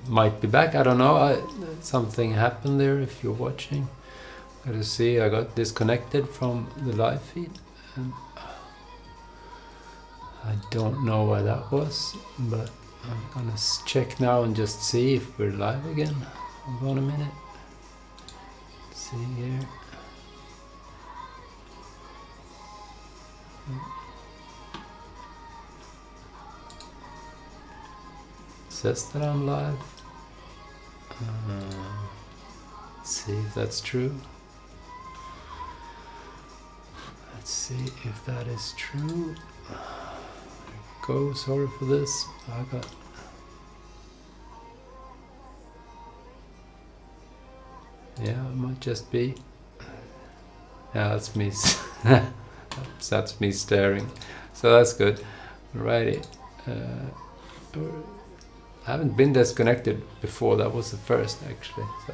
Might be back, I don't know. Something happened there if you're watching. Gotta see, I got disconnected from the live feed. And I don't know why that was, but I'm gonna check now and just see if we're live again. Hold on a minute. Let's see here. Says that I'm live. Let's see if that's true. Let's see if that is true. Go, sorry for this. I got. Yeah, it might just be. Yeah, that's me. That's me staring. So that's good. Alrighty. I haven't been disconnected before. That was the first, actually. So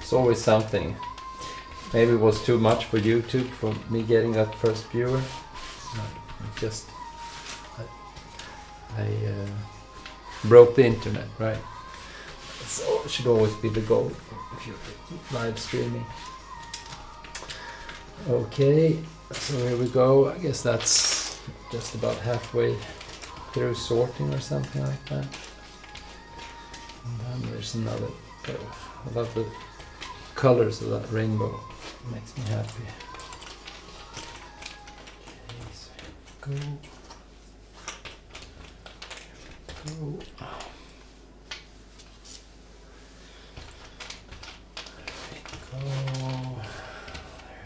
it's always something. Maybe it was too much for YouTube for me getting that first viewer. I broke the internet, right? So it should always be the goal if you're live streaming. Okay, so here we go. I guess that's just about halfway through sorting or something like that. And then there's another. I love the colors of that rainbow. It makes me happy. Okay, so go. Go.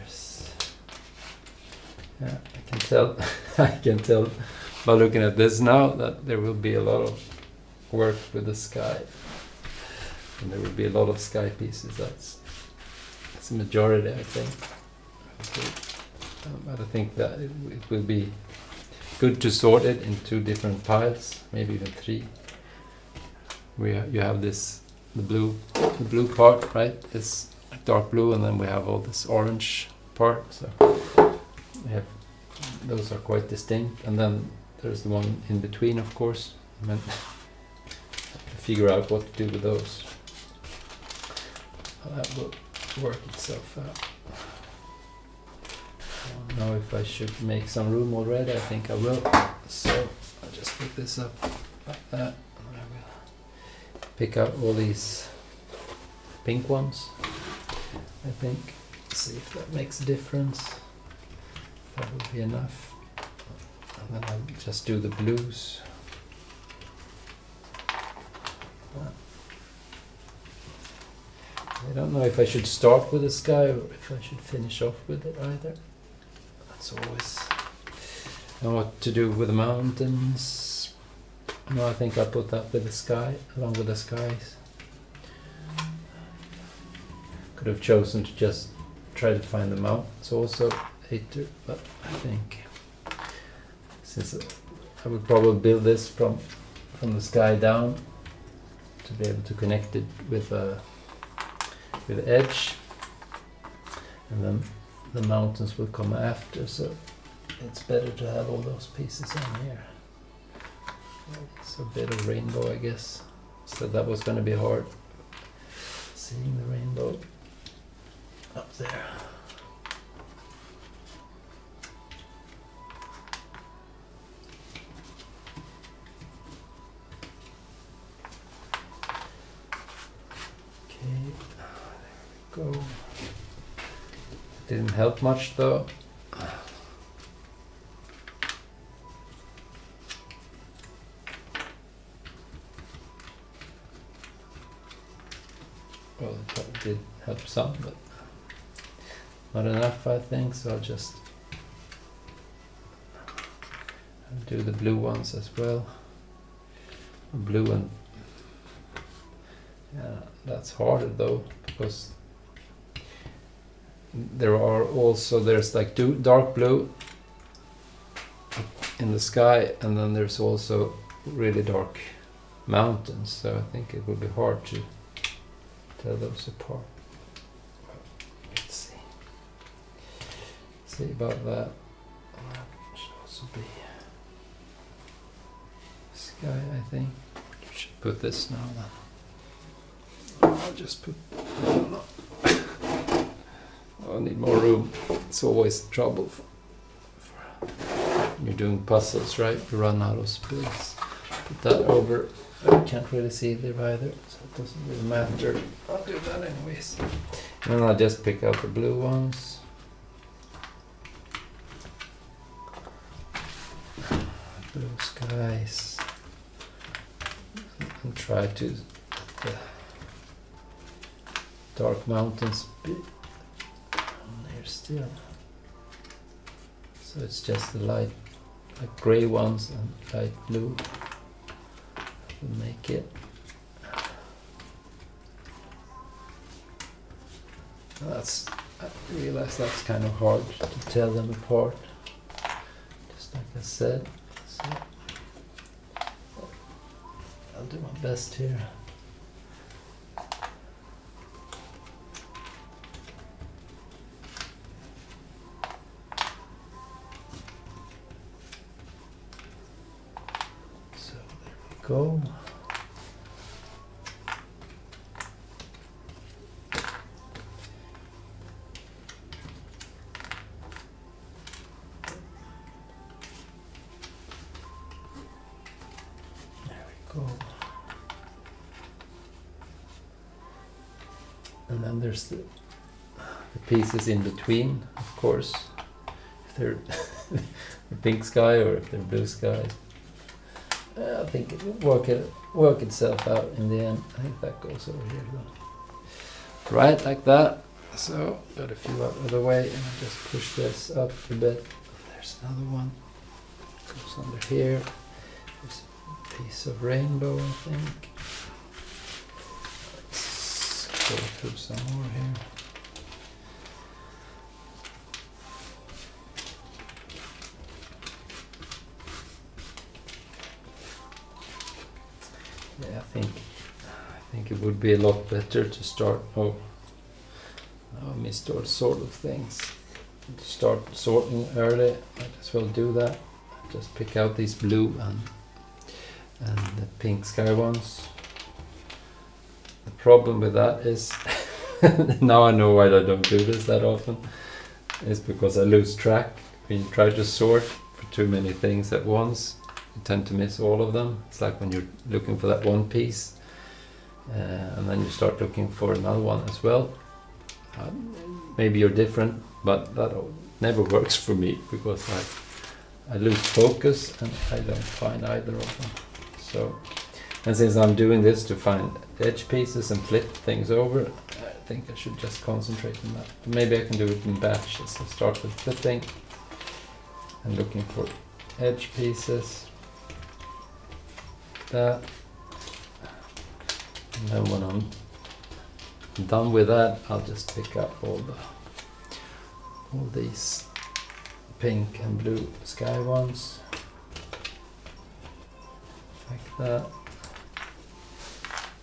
There's. Yeah, I can tell. I can tell by looking at this now that there will be a lot of work with the sky, and there will be a lot of sky pieces. That's the majority, I think. But I think that it will be good to sort it in 2 different piles, maybe even 3. You have this the blue part, right? It's dark blue, and then we have all this orange part. So we have those are quite distinct, and then there's the one in between, of course. And then figure out what to do with those. That will work itself out. I don't know if I should make some room already. I think I will. So I'll just pick this up like that. And I will pick out all these pink ones. I think. See if that makes a difference. That would be enough. And then I'll just do the blues. I don't know if I should start with the sky or if I should finish off with it either. That's always. I know what to do with the mountains. No, I think I'll put that with the sky, along with the skies. Could have chosen to just try to find the mountains also later, but I think since I would probably build this from the sky down to be able to connect it with the edge, and then the mountains will come after, so it's better to have all those pieces on here. It's a bit of rainbow, I guess, so that was going to be hard seeing the rainbow up there. Go. Didn't help much though. Well, it probably did help some, but not enough, I think, so I'll just do the blue ones as well. Blue and yeah, that's harder though, because there's like dark blue in the sky, and then there's also really dark mountains, so I think it will be hard to tell those apart. Let's see about that. That should also be sky, I think. Should put this now then. I'll just put, I don't know. I need more room. It's always trouble when you're doing puzzles, right? You run out of space. Put that over. I can't really see there either, so it doesn't really matter. I'll do that anyways. And then I'll just pick out the blue ones. Blue skies. And try to the dark mountains be on there still. So it's just the light, like grey ones and light blue will make it. I realize that's kind of hard to tell them apart, just like I said. So I'll do my best here. So there we go. And then there's the pieces in between, of course, if they're the pink sky or if they're blue skies. I think it will work itself out in the end. I think that goes over here though. Right, like that. So got a few out of the way, and I just push this up a bit. There's another one. Goes under here. There's a piece of rainbow, I think. Go through some more here. Yeah, I think it would be a lot better to start. Oh, I missed all sort of things. To start sorting early, might as well do that. Just pick out these blue and the pink sky ones. The problem with that is, now I know why I don't do this that often, is because I lose track. When you try to sort for too many things at once, you tend to miss all of them. It's like when you're looking for that one piece, and then you start looking for another one as well. Maybe you're different, but that never works for me, because I lose focus and I don't find either of them. So, and since I'm doing this to find edge pieces and flip things over, I think I should just concentrate on that. Maybe I can do it in batches. I'll start with flipping and looking for edge pieces. That. And then when I'm done with that, I'll just pick up all these pink and blue sky ones. Like that.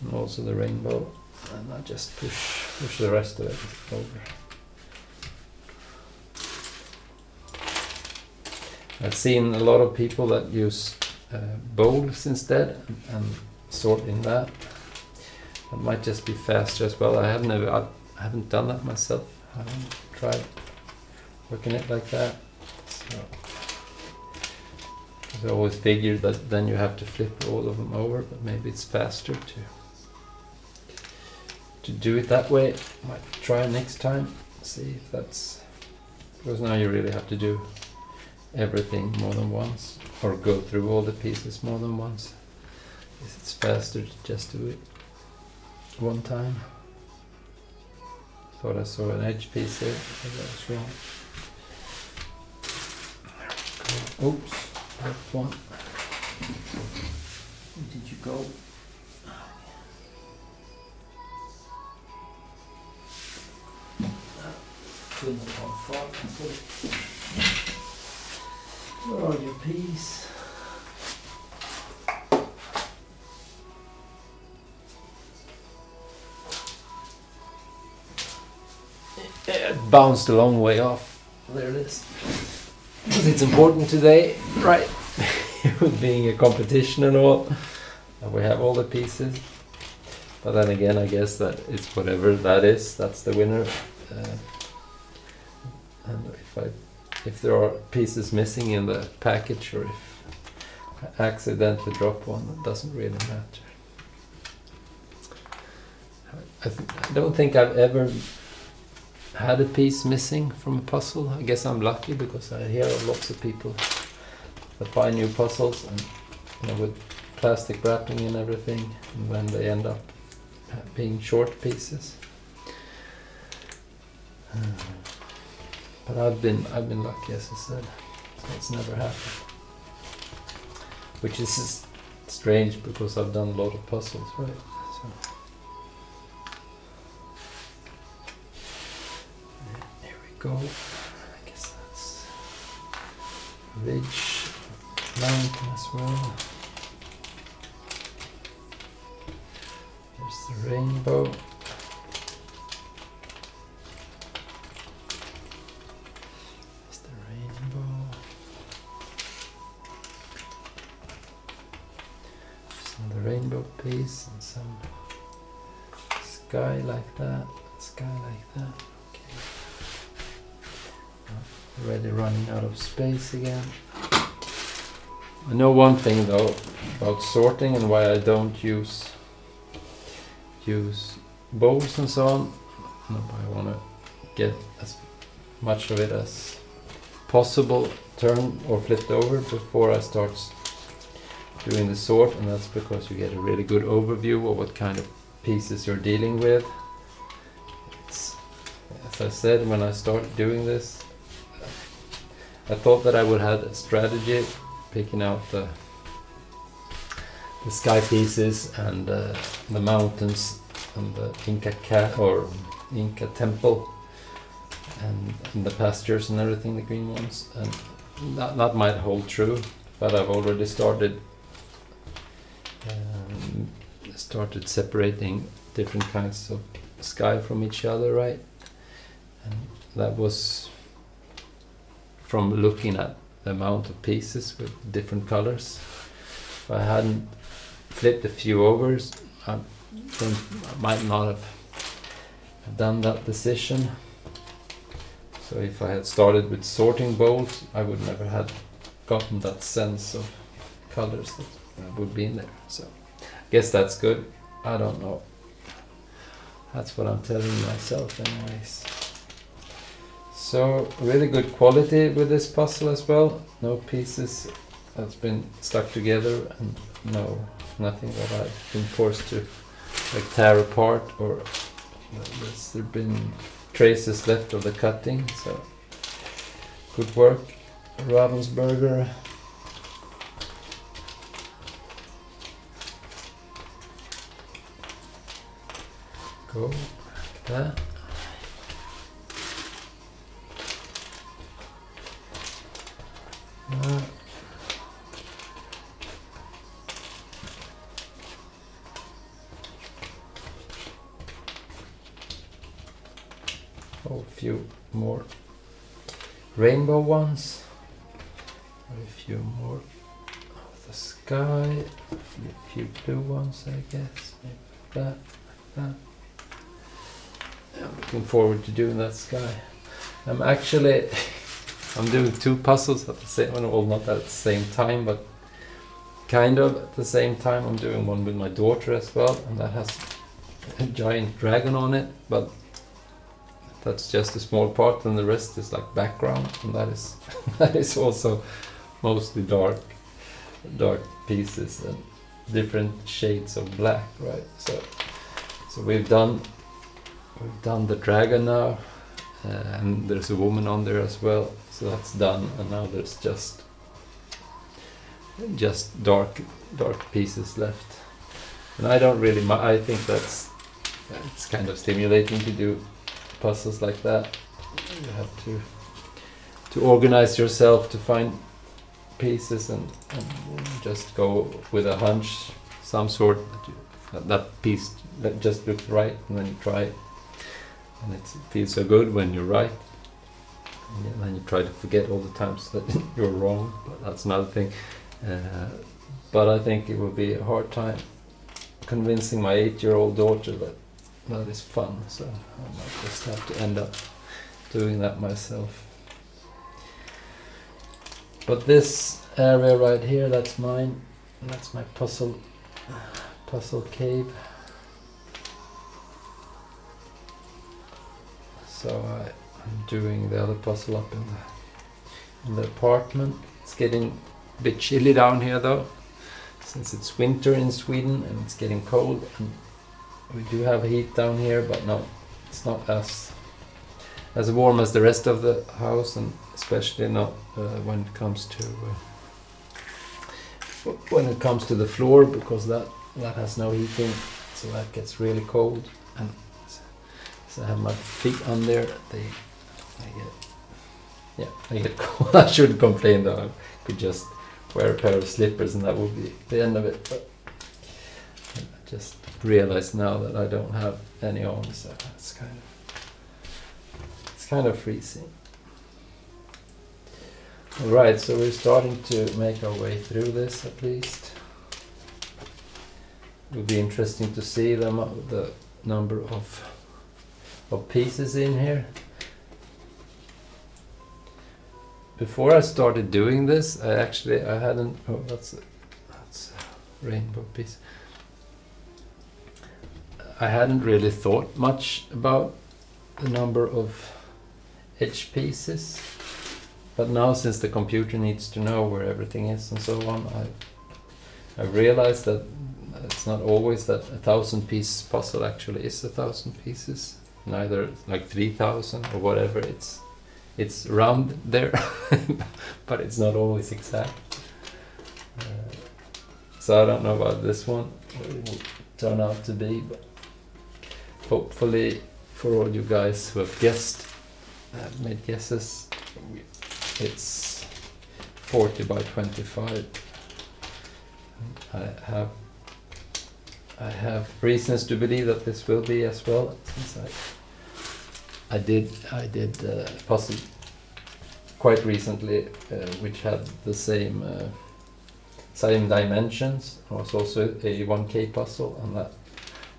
And also the rainbow, and I just push the rest of it over. I've seen a lot of people that use bowls instead and sort in that. That might just be faster as well. I haven't done that myself. I haven't tried working it like that. So I always figured that then you have to flip all of them over, but maybe it's faster to do it that way. Might try next time, see if that's, because now you really have to do everything more than once, or go through all the pieces more than once. It's faster to just do it one time. Thought I saw an edge piece there, but that was wrong. There we go. Oops, that one. Where did you go? Couldn't have gone far. Where are your peas? It bounced a long way off. There it is. Because it's important today, right? With being a competition and all. We have all the pieces, but then again, I guess that it's whatever that is, that's the winner. And if there are pieces missing in the package, or if I accidentally drop one, it doesn't really matter. I don't think I've ever had a piece missing from a puzzle. I guess I'm lucky because I hear of lots of people that buy new puzzles and, you know, with plastic wrapping and everything, and then they end up being short pieces. But I've been lucky, as I said. So it's never happened. Which is strange because I've done a lot of puzzles, right? So here we go. I guess that's ridge, mountain as well. There's the rainbow. Rainbow piece and some sky like that, okay. Already running out of space again. I know one thing though about sorting and why I don't use bowls and so on. I want to get as much of it as possible turned or flipped over before I start doing the sort, and that's because you get a really good overview of what kind of pieces you're dealing with. As I said, when I started doing this, I thought that I would have a strategy picking out the sky pieces and the mountains and the Inca temple and the pastures and everything, the green ones, and that might hold true, but I've already started separating different kinds of sky from each other, right? And that was from looking at the amount of pieces with different colors. If I hadn't flipped a few overs, I might not have done that decision. So if I had started with sorting bowls, I would never have gotten that sense of colors that would be in there. So I guess that's good. I don't know. That's what I'm telling myself anyways. So really good quality with this puzzle as well. No pieces that's been stuck together, and nothing that I've been forced to like tear apart, or there's been traces left of the cutting. So good work, Ravensburger. Go like that. Oh, a few more rainbow ones, a few more of the sky, a few blue ones, I guess, maybe like that, like that. I'm looking forward to doing that sky. I'm doing two puzzles at the same, well, not at the same time, but kind of at the same time. I'm doing one with my daughter as well, and that has a giant dragon on it, but that's just a small part, and the rest is like background, and that is also mostly dark pieces and different shades of black, right? So we've done the dragon now, and there's a woman on there as well, so that's done, and now there's just dark pieces left. And I don't really I think it's kind of stimulating to do puzzles like that. You have to organize yourself to find pieces and just go with a hunch, some sort that piece that just looks right, and then you try it. And it feels so good when you're right, and then you try to forget all the times that you're wrong, but that's another thing. But I think it will be a hard time convincing my 8-year-old daughter that that is fun, so I might just have to end up doing that myself. But this area right here, that's mine. That's my puzzle cave. So I'm doing the other puzzle up in the apartment. It's getting a bit chilly down here though, since it's winter in Sweden and it's getting cold. And we do have heat down here, but no, it's not as warm as the rest of the house, and especially not when it comes to the floor, because that has no heating, so that gets really cold. And so I have my feet on there. I get cold. I shouldn't complain though. I could just wear a pair of slippers and that would be the end of it. But I just realized now that I don't have any on, so it's kind of freezing. Alright, so we're starting to make our way through this at least. It would be interesting to see the number of pieces in here. Before I started doing this, I hadn't. Oh, that's a rainbow piece. I hadn't really thought much about the number of edge pieces, but now since the computer needs to know where everything is and so on, I realized that it's not always that a 1,000-piece puzzle actually is 1,000 pieces. Neither like 3,000 or whatever. It's round there, but it's not always exact. So I don't know about this one, what it will turn out to be, but hopefully for all you guys who have guessed, made guesses, it's 40 by 25. I have reasons to believe that this will be as well, since I did a puzzle quite recently, which had the same dimensions. It was also a 1K puzzle, and that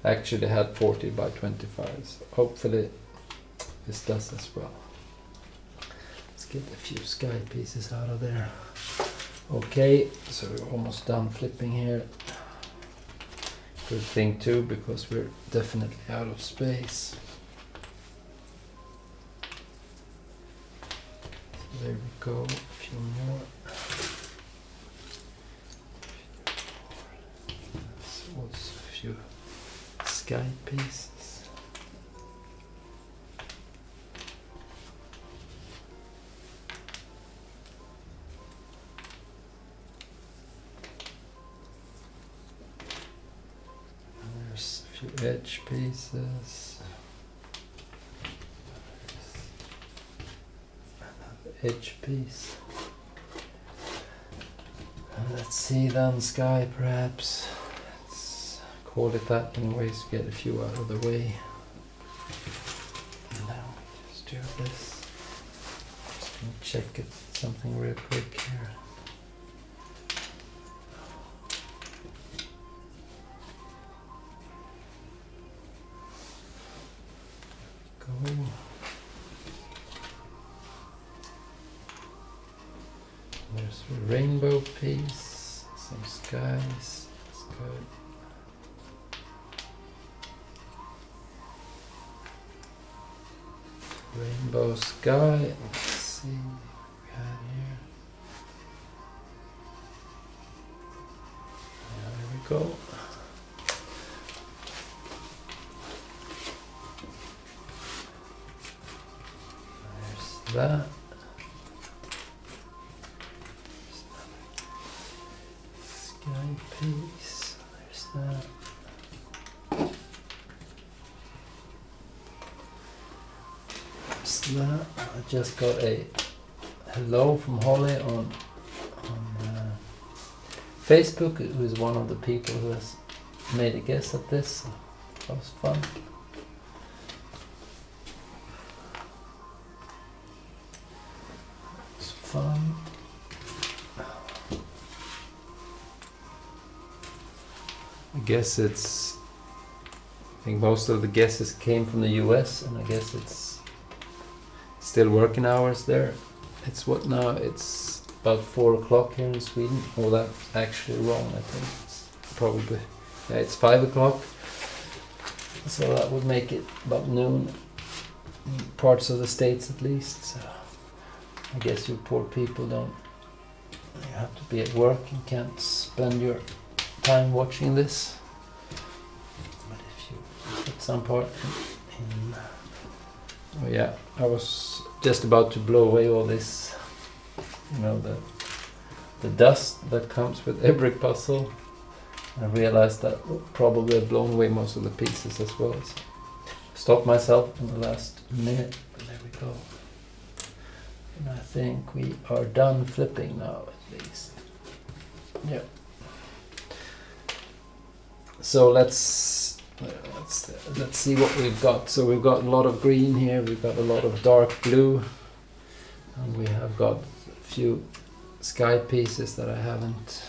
actually had 40 by 25. So hopefully this does as well. Let's get a few sky pieces out of there. Okay, so we're almost done flipping here. Good thing too, because we're definitely out of space. So there we go, a few more. So also a few sky pieces. Few edge pieces, another edge piece, and let's see then, sky perhaps, let's call it that anyways, get a few out of the way. And now we just do this. Just gonna check something real quick here. There's a rainbow piece, some skies, that's good. Rainbow sky, let's see what we had here. There we go. That. Sky piece, there's that. There's that. I just got a hello from Holly on Facebook, who is one of the people who has made a guess at this. So that was fun. Fun. I guess it's, I think most of the guesses came from the US, and I guess it's still working hours there. It's what now? It's about 4 o'clock here in Sweden. Oh, that's actually wrong. I think it's probably, yeah, it's 5 o'clock. So that would make it about noon in parts of the States at least. So I guess you poor people don't, you have to be at work and can't spend your time watching this. But if you put some part in, oh yeah, I was just about to blow away all this, you know, the dust that comes with every puzzle. I realized that probably I've blown away most of the pieces as well. So stopped myself in the last minute, but there we go. And I think we are done flipping now, at least. Yeah. So let's see what we've got. So we've got a lot of green here. We've got a lot of dark blue, and we have got a few sky pieces that I haven't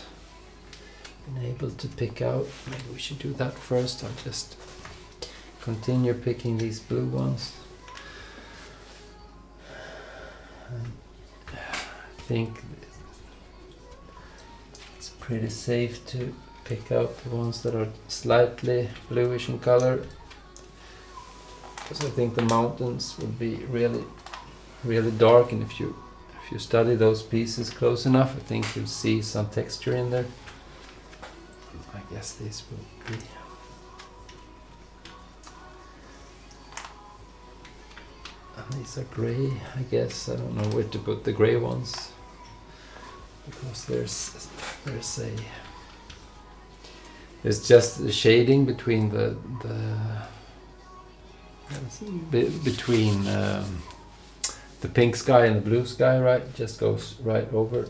been able to pick out. Maybe we should do that first. I'll just continue picking these blue ones. And I think it's pretty safe to pick out the ones that are slightly bluish in color, because I think the mountains would be really, really dark, and if you study those pieces close enough, I think you'll see some texture in there. I guess these will be. And these are grey, I guess. I don't know where to put the grey ones, because there's just the shading between between the pink sky and the blue sky, right? It just goes right over.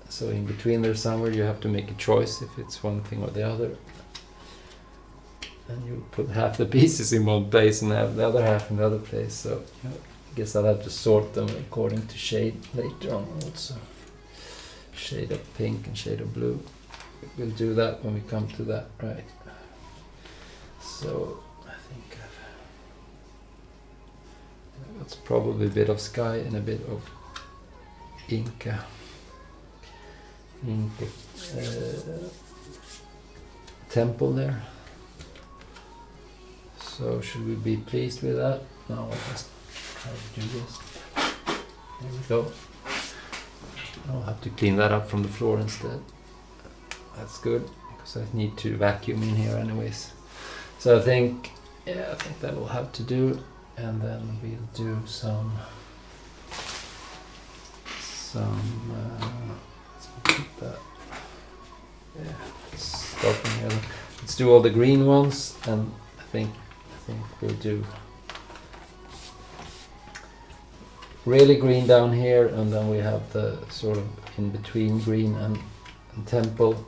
So in between there's somewhere you have to make a choice if it's one thing or the other. And you put half the pieces in one place and have the other half in the other place. So you know, I guess I'll have to sort them according to shade later on also. Shade of pink and shade of blue. We'll do that when we come to that, right? So I think that's probably a bit of sky and a bit of Inca temple there. So should we be pleased with that? No, I'll just try to do this. There we go. I'll have to clean that up from the floor instead. That's good, because I need to vacuum in here anyways. So I think that will have to do, and then we'll do some let's put that. Yeah, let's start from here. Let's do all the green ones, and I think we'll do really green down here, and then we have the sort of in between green and temple.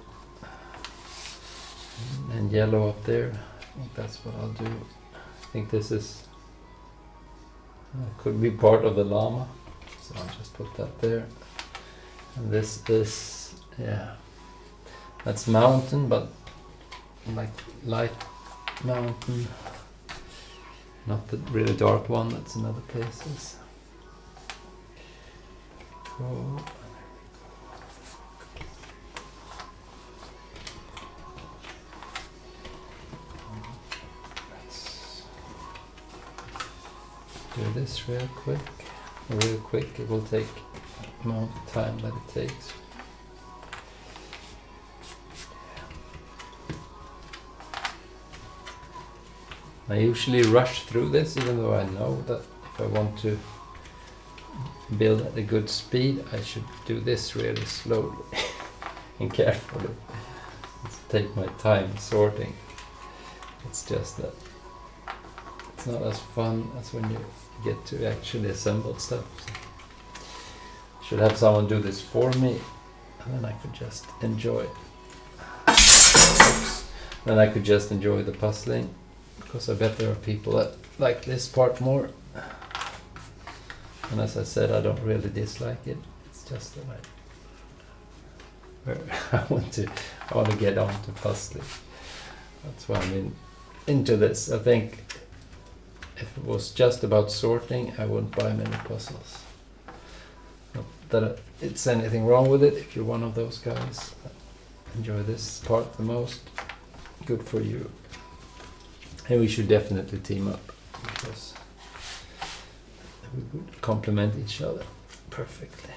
And yellow up there. I think that's what I'll do. I think this is could be part of the llama, so I'll just put that there. And this is, yeah, that's mountain, but like light mountain, not the really dark one that's in other places. Cool. Do this real quick. It will take the amount of time that it takes. I usually rush through this, even though I know that if I want to build at a good speed, I should do this really slowly and carefully. Let's take my time sorting. It's just that it's not as fun as when you get to actually assemble stuff. So should have someone do this for me, and then I could just enjoy. Oops. Then I could just enjoy the puzzling, because I bet there are people that like this part more. And as I said, I don't really dislike it. It's just that I want to get on to puzzling. That's why I'm into this. I think if it was just about sorting, I wouldn't buy many puzzles. Not that it's anything wrong with it. If you're one of those guys that enjoy this part the most, good for you. And we should definitely team up, because we would complement each other perfectly.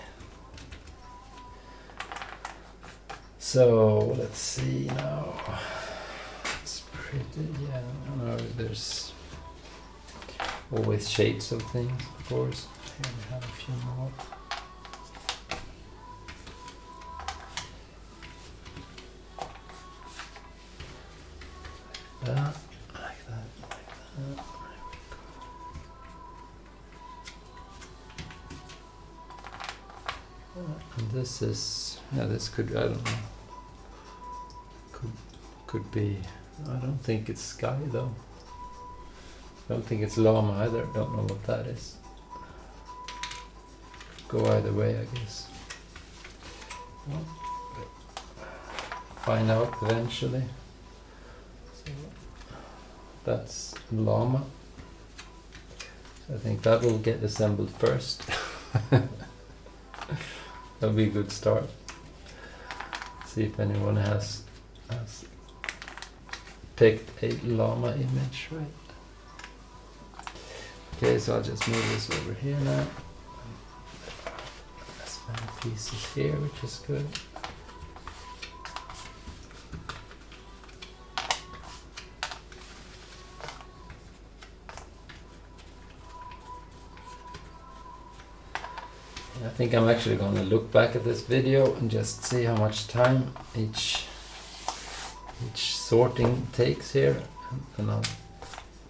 So let's see now. It's pretty, yeah, no, there's always shades of things, of course. Here we have a few more. That, like that, like that. There we go. And this is, yeah, this could, I don't know. Could be, I don't think it's sky though. I don't think it's llama either, don't know what that is. Could go either way, I guess. Well, find out eventually. So that's llama. So I think that will get assembled first. That'll be a good start. See if anyone has picked a llama image, right? Okay, so I'll just move this over here now. As many pieces here, which is good. I think I'm actually going to look back at this video and just see how much time each sorting takes here, and I'll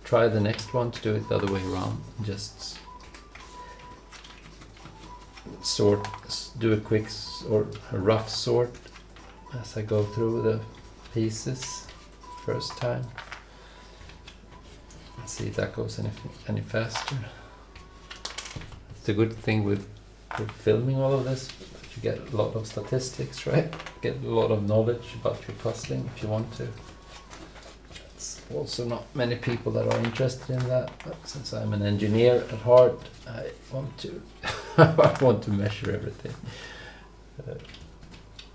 try the next one to do it the other way around. Just do a quick or a rough sort as I go through the pieces first time. Let's see if that goes any faster. It's the good thing with filming all of this, you get a lot of statistics, right? Get a lot of knowledge about your puzzling if you want to. It's also not many people that are interested in that, but since I'm an engineer at heart, I want to I want to measure everything.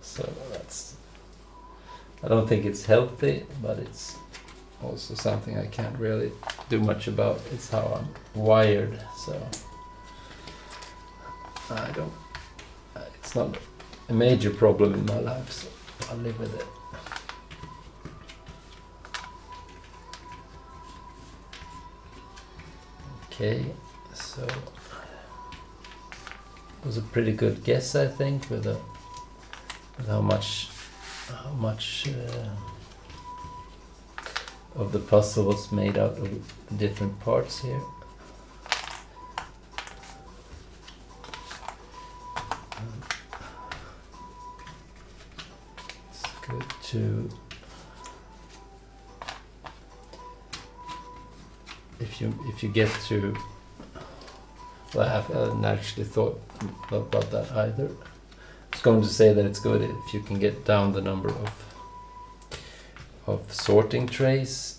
So that's, I don't think it's healthy, but it's also something I can't really do much about. It's how I'm wired, so it's not a major problem in my life, so I'll live with it. Okay, so it was a pretty good guess, I think, with how much of the puzzle was made out of different parts here. To if you get to, well, I haven't actually thought about that either. I was going to say that it's good if you can get down the number of sorting trays,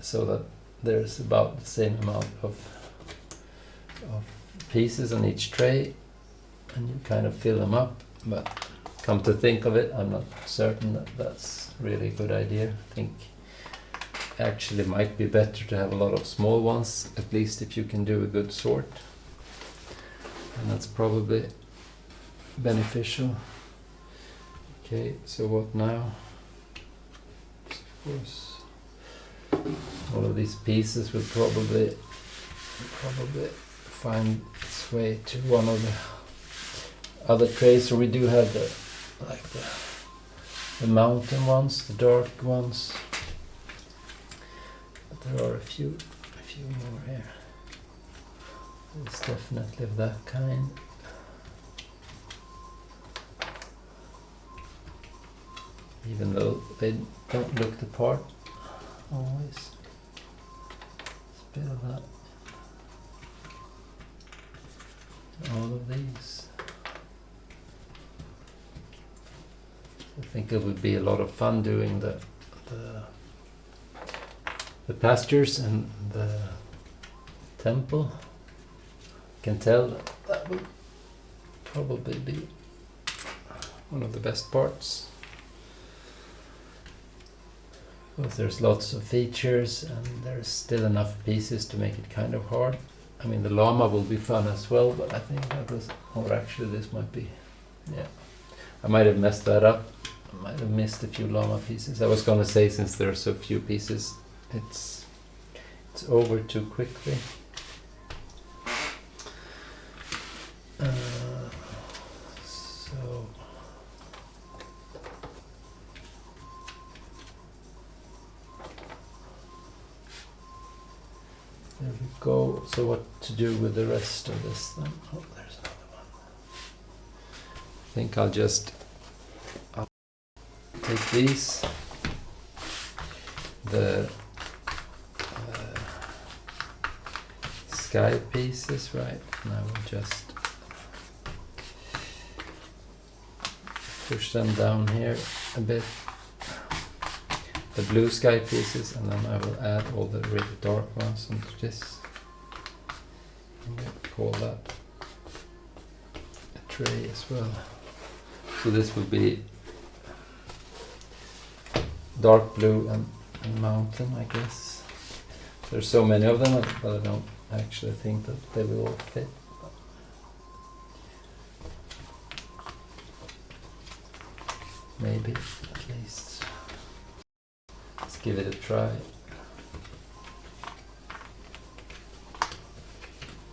so that there's about the same amount of pieces on each tray, and you kind of fill them up. But come to think of it, I'm not certain that that's really a good idea. I think actually might be better to have a lot of small ones, at least if you can do a good sort. And that's probably beneficial. Okay, so what now? Of course, all of these pieces will probably find its way to one of the other trays. So we do have the mountain ones, the dark ones, but there are a few more here. It's definitely of that kind. Even though they don't look the part always. It's a bit of that. All of these. I think it would be a lot of fun doing the the pastures and the temple. You can tell that will probably be one of the best parts. Because there's lots of features and there's still enough pieces to make it kind of hard. I mean, the llama will be fun as well, but I think that was, or actually this might be, yeah. I might have messed that up. I might have missed a few llama pieces. I was gonna say, since there are so few pieces, it's over too quickly. So there we go. So what to do with the rest of this then? Oh, there's another one. I think I'll take these, the sky pieces, right? And I will just push them down here a bit, the blue sky pieces, and then I will add all the really dark ones onto this. I'm going to call that a tray as well. So this will be dark blue and mountain, I guess. There's so many of them, but I don't actually think that they will all fit. Maybe, at least. Let's give it a try.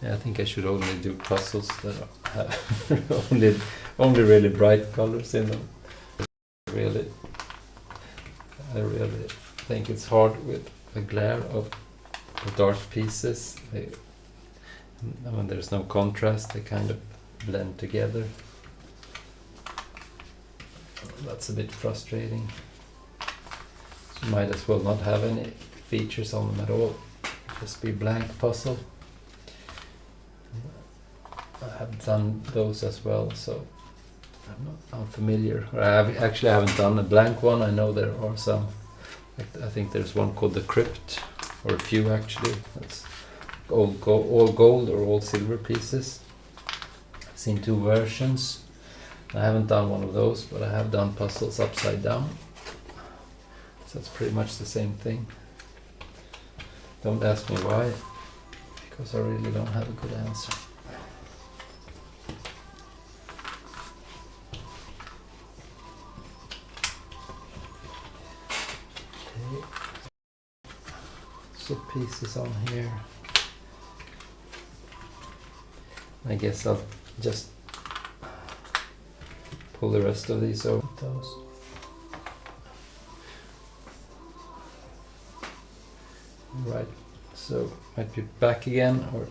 Yeah, I think I should only do puzzles that have only really bright colors in them. I really think it's hard with the glare of the dark pieces. When there's no contrast, they kind of blend together. That's a bit frustrating. So might as well not have any features on them at all. Just be blank puzzle. I have done those as well, so I'm unfamiliar. Or I haven't done a blank one. I know there are some. I think there's one called the Crypt, or a few actually. That's all gold or all silver pieces. I've seen two versions. I haven't done one of those, but I have done puzzles upside down. So it's pretty much the same thing. Don't ask me why, because I really don't have a good answer. Okay. So pieces on here. I guess I'll just pull the rest of these over those. Right, so might be back again, or